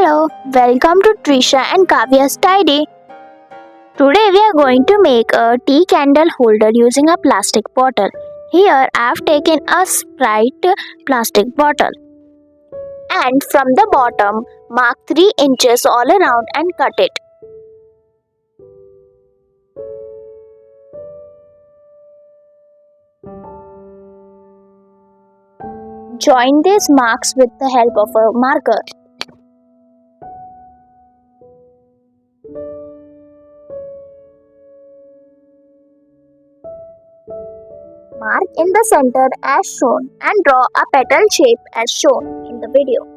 Hello, welcome to Trisha and Kavyas Tidy. Today we are going to make a tea candle holder using a plastic bottle. Here I have taken a Sprite plastic bottle and from the bottom mark 3 inches all around and cut it. Join these marks with the help of a marker. Mark in the center as shown and draw a petal shape as shown in the video.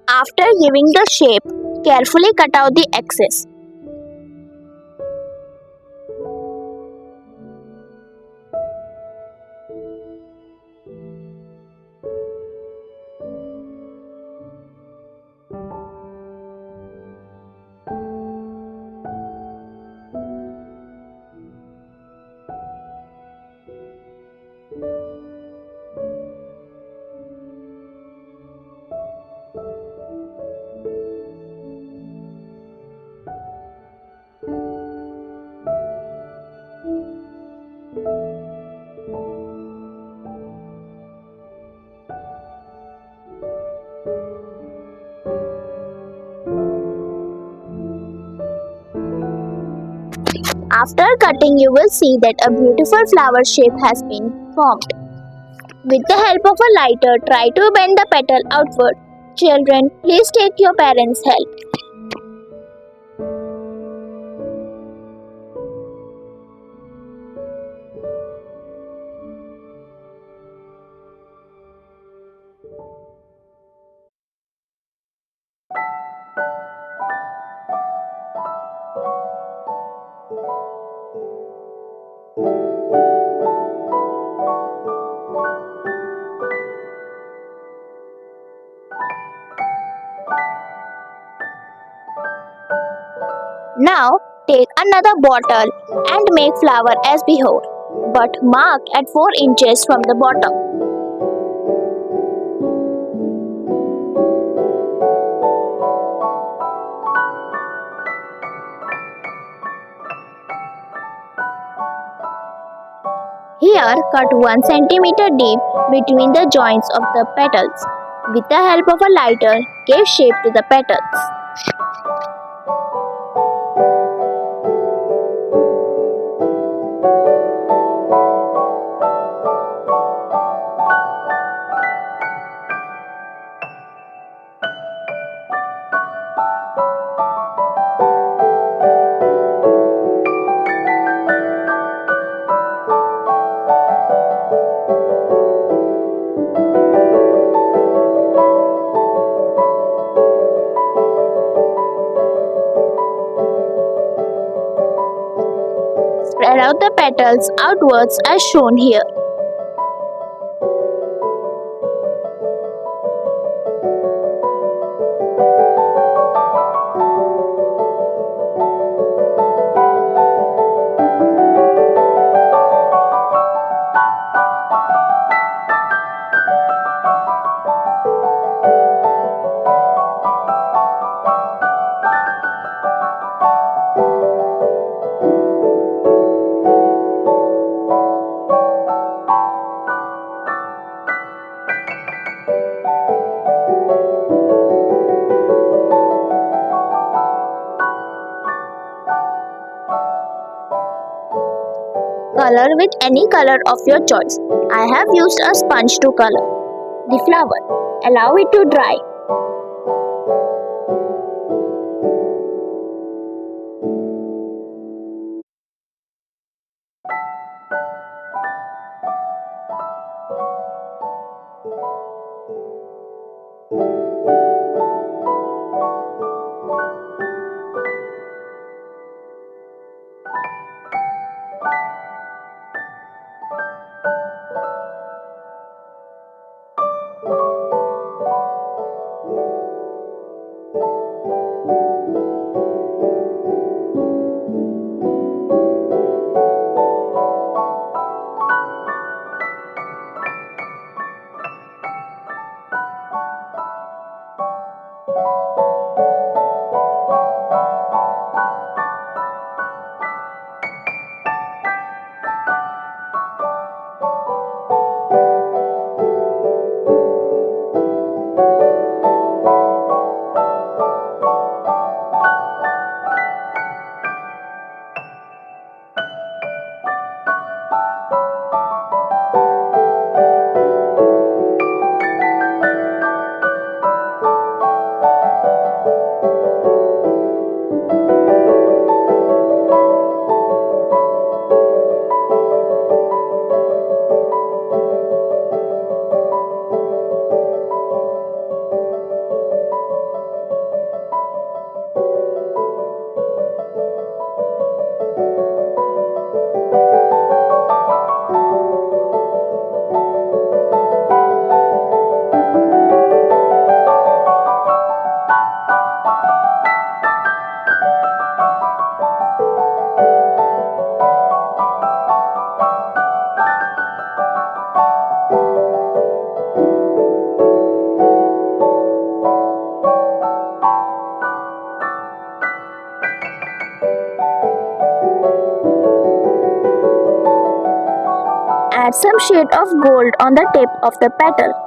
After giving the shape, carefully cut out the excess. After cutting, you will see that a beautiful flower shape has been formed. With the help of a lighter, try to bend the petal outward. Children, please take your parents' help. Now, take another bottle and make flower as before, but mark at 4 inches from the bottom. Here, cut 1 centimeter deep between the joints of the petals. With the help of a lighter, give shape to the petals. Spread out the petals outwards as shown here. Color with any color of your choice. I have used a sponge to color the flower. Allow it to dry. Add some shade of gold on the tip of the petal.